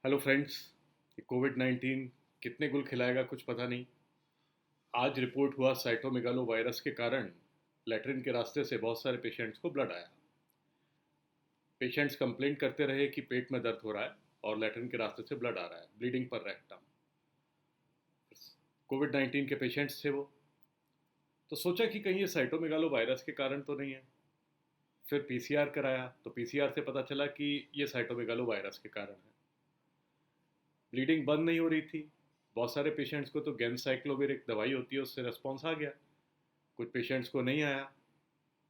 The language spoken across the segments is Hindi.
Hello friends. कोविड-19 कितने गुल खिलाएगा कुछ पता नहीं। आज रिपोर्ट हुआ साइटोमेगालो वायरस के कारण लैट्रिन के रास्ते से बहुत सारे पेशेंट्स को ब्लड आया। पेशेंट्स कंप्लेंट करते रहे कि पेट में दर्द हो रहा है और लैट्रिन के रास्ते से ब्लड आ रहा है, ब्लीडिंग पर रेक्टम। कोविड-19 के पेशेंट्स थे वो। तो सोचा कि कहीं ये साइटोमेगालो वायरस के कारण तो नहीं है। फिर पीसीआर कराया तो पीसीआर से पता चला कि ये साइटोमेगालो वायरस के कारण है। ब्लीडिंग बंद नहीं हो रही थी। बहुत सारे पेशेंट्स को तो गेनसाइक्लोविर एक दवाई होती है उससे रिस्पॉन्स आ गया, कुछ पेशेंट्स को नहीं आया।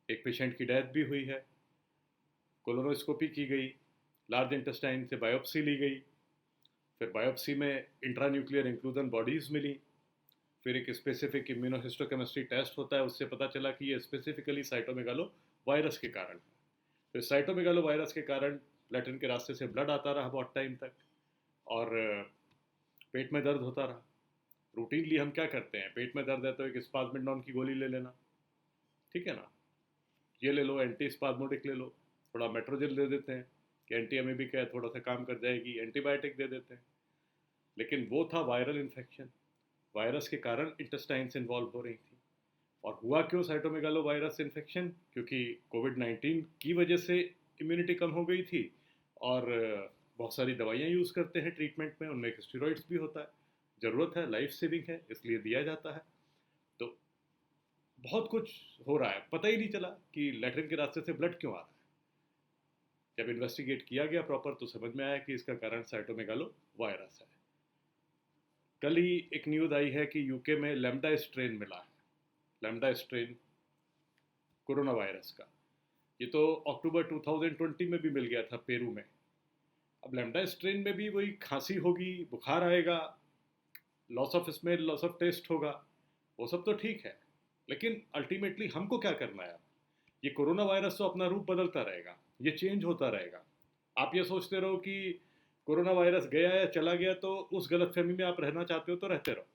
एक पेशेंट की डेथ भी हुई है। कोलोनोस्कोपी की गई, लार्ज इंटेस्टाइन से बायोप्सी ली गई, फिर बायोप्सी में इंट्रान्यूक्लियर इंक्लूजन बॉडीज़ मिली। फिर एक स्पेसिफिक इम्यूनोहिस्टोकेमिस्ट्री टेस्ट होता है, उससे पता चला कि ये स्पेसिफिकली साइटोमेगालो वायरस के कारण है। फिर साइटोमेगालो वायरस के कारण लैट्रिन के रास्ते से ब्लड आता रहा बहुत टाइम तक और पेट में दर्द होता रहा। रूटीनली हम क्या करते हैं, पेट में दर्द है तो एक स्पाज्मेंडोन की गोली ले लेना, ठीक है ना। ये ले लो, एंटी स्पाज्मोडिक ले लो, थोड़ा मेट्रोजिल दे देते हैं कि एंटी एमीबिक है, थोड़ा सा काम कर जाएगी, एंटीबायोटिक दे देते हैं। लेकिन वो था वायरल इन्फेक्शन, वायरस के कारण इंटेस्टाइन्स इन्वॉल्व हो रही थी। और हुआ क्यों साइटोमेगालो वायरस इन्फेक्शन? क्योंकि कोविड-19 की वजह से इम्यूनिटी कम हो गई थी और बहुत सारी दवाइयाँ यूज़ करते हैं ट्रीटमेंट में, उनमें एक स्टेरॉइड्स भी होता है, ज़रूरत है, लाइफ सेविंग है, इसलिए दिया जाता है। तो बहुत कुछ हो रहा है, पता ही नहीं चला कि लैट्रिन के रास्ते से ब्लड क्यों आ रहा है। जब इन्वेस्टिगेट किया गया प्रॉपर तो समझ में आया कि इसका कारण साइटोमेगालो वायरस है। कल ही एक न्यूज़ आई है कि यूके में लैम्डा स्ट्रेन मिला है, लैम्डा स्ट्रेन कोरोना वायरस का। ये तो अक्टूबर 2020 में भी मिल गया था पेरू में। अब लैम्डा स्ट्रेन में भी वही खांसी होगी, बुखार आएगा, loss of smell, loss of taste होगा, वो सब तो ठीक है। लेकिन अल्टीमेटली हमको क्या करना है? ये कोरोना वायरस तो अपना रूप बदलता रहेगा, ये चेंज होता रहेगा। आप ये सोचते रहो कि कोरोना वायरस गया या चला गया तो उस गलतफहमी में आप रहना चाहते हो तो रहते रहो।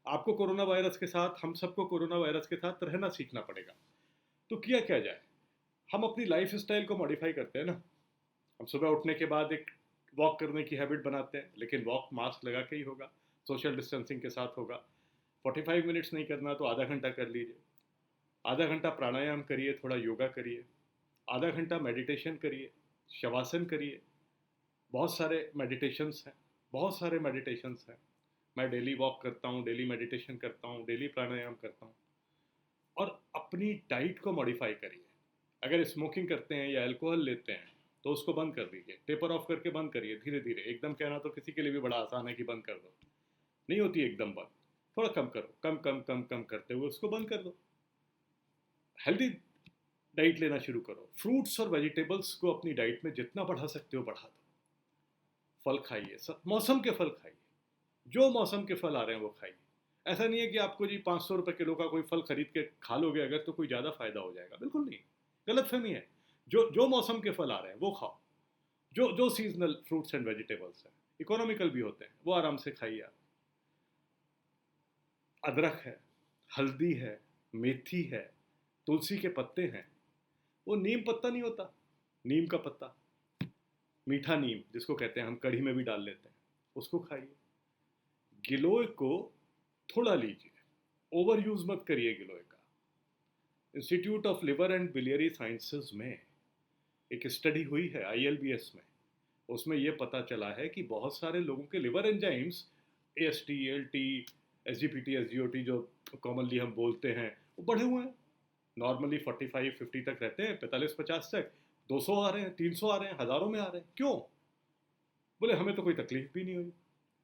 आपको कोरोना वायरस के साथ, हम सबको कोरोना वायरस के साथ रहना सीखना पड़ेगा। तो किया क्या जाए? हम अपनी लाइफ स्टाइल को मॉडिफाई करते हैं ना। हम सुबह उठने के बाद एक वॉक करने की हैबिट बनाते हैं, लेकिन वॉक मास्क लगा के ही होगा, सोशल डिस्टेंसिंग के साथ होगा। 45 मिनट्स नहीं करना तो आधा घंटा कर लीजिए। आधा घंटा प्राणायाम करिए, थोड़ा योगा करिए, आधा घंटा मेडिटेशन करिए, शवासन करिए। बहुत सारे मेडिटेशंस हैं, बहुत सारे मेडिटेशंस हैं। मैं डेली वॉक करता हूँ, डेली मेडिटेशन करता हूँ, डेली प्राणायाम करता हूँ। और अपनी डाइट को मॉडिफाई करिए। अगर स्मोकिंग करते हैं या अल्कोहल लेते हैं तो उसको बंद कर दीजिए, टेपर ऑफ करके बंद करिए धीरे धीरे। एकदम कहना तो किसी के लिए भी बड़ा आसान है कि बंद कर दो, नहीं होती एकदम बंद। थोड़ा कम करो, कम कम कम कम करते हुए उसको बंद कर दो। हेल्दी डाइट लेना शुरू करो, फ्रूट्स और वेजिटेबल्स को अपनी डाइट में जितना बढ़ा सकते हो बढ़ा दो। फल खाइए, सब मौसम के फल खाइए, जो मौसम के फल आ रहे हैं वो खाइए। ऐसा नहीं है कि आपको जी 500 रुपये किलो का कोई फल खरीद के खा लोगे अगर तो कोई ज़्यादा फायदा हो जाएगा, बिल्कुल नहीं। गलत फहमी है। जो जो मौसम के फल आ रहे हैं वो खाओ, जो जो सीजनल फ्रूट्स एंड वेजिटेबल्स हैं, इकोनॉमिकल भी होते हैं, वो आराम से खाइए आप। अदरक है, हल्दी है, मेथी है, तुलसी के पत्ते हैं। वो नीम पत्ता नहीं होता, नीम का पत्ता, मीठा नीम जिसको कहते हैं, हम कढ़ी में भी डाल लेते हैं, उसको खाइए। गिलोय को थोड़ा लीजिए, ओवर यूज मत करिए गिलोय का। Institute of liver and biliary sciences में एक स्टडी हुई है आईएलबीएस में, उसमें यह पता चला है कि बहुत सारे लोगों के liver enzymes, AST, LT, SGPT, SGOT जो कॉमनली हम बोलते हैं, वो बढ़े हुए हैं। नॉर्मली 45-50 तक रहते हैं, 45-50 तक, 200 आ रहे हैं, 300 आ रहे हैं, हज़ारों में आ रहे हैं। क्यों? बोले हमें तो कोई तकलीफ भी नहीं हुई।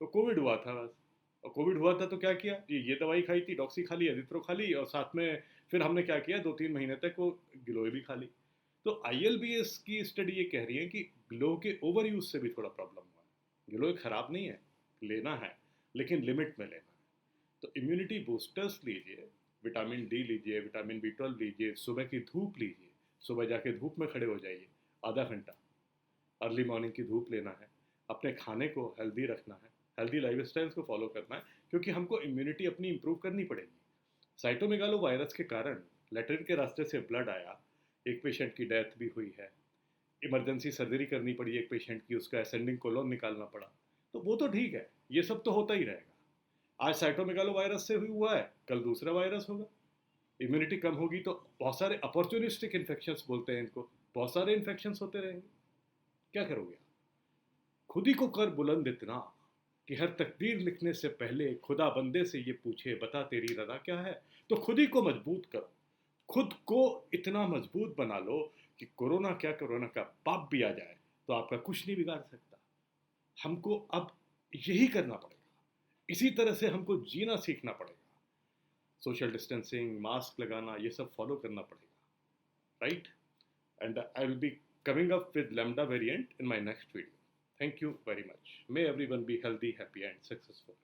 तो कोविड हुआ था बस। और कोविड हुआ था तो क्या किया, ये दवाई खाई थी, डॉक्सी खा ली, एजिथ्रो खा ली, और साथ में फिर हमने क्या किया, 2-3 महीने तक वो गिलोय भी खा ली। तो आईएलबीएस की स्टडी ये कह रही है कि गिलोय के ओवर यूज से भी थोड़ा प्रॉब्लम हुआ है। गिलोय खराब नहीं है, लेना है, लेकिन लिमिट में लेना है। तो इम्यूनिटी बूस्टर्स लीजिए, विटामिन डी लीजिए, विटामिन बी 12 लीजिए, सुबह की धूप लीजिए, सुबह जाके धूप में खड़े हो जाइए आधा घंटा, अर्ली मॉर्निंग की धूप लेना है। अपने खाने को हेल्दी रखना है, हेल्दी लाइफ को फॉलो करना है, क्योंकि हमको इम्यूनिटी अपनी इंप्रूव करनी पड़ेगी। साइटोमेगालो वायरस के कारण लैट्रिन के रास्ते से ब्लड आया, एक पेशेंट की डेथ भी हुई है। इमरजेंसी सर्जरी करनी पड़ी एक पेशेंट की, उसका असेंडिंग कोलोन निकालना पड़ा, तो वो तो ठीक है, ये सब तो होता ही रहेगा। आज साइटोमेगालो वायरस से हुआ है, कल दूसरा वायरस होगा। इम्यूनिटी कम होगी तो बहुत सारे अपॉर्चुनिस्टिक इन्फेक्शंस बोलते हैं इनको, बहुत सारे इन्फेक्शंस होते रहेंगे। क्या करोगे? खुद ही को कर बुलंद इतना कि हर तकदीर लिखने से पहले खुदा बंदे से ये पूछे, बता तेरी रजा क्या है। तो खुद ही को मजबूत करो, खुद को इतना मजबूत बना लो कि कोरोना क्या, कोरोना का पाप भी आ जाए तो आपका कुछ नहीं बिगाड़ सकता। हमको अब यही करना पड़ेगा, इसी तरह से हमको जीना सीखना पड़ेगा। सोशल डिस्टेंसिंग, मास्क लगाना, ये सब फॉलो करना पड़ेगा, right? And I will be coming up with Lambda variant in my next video. Thank you very much. May everyone be healthy, happy, and successful.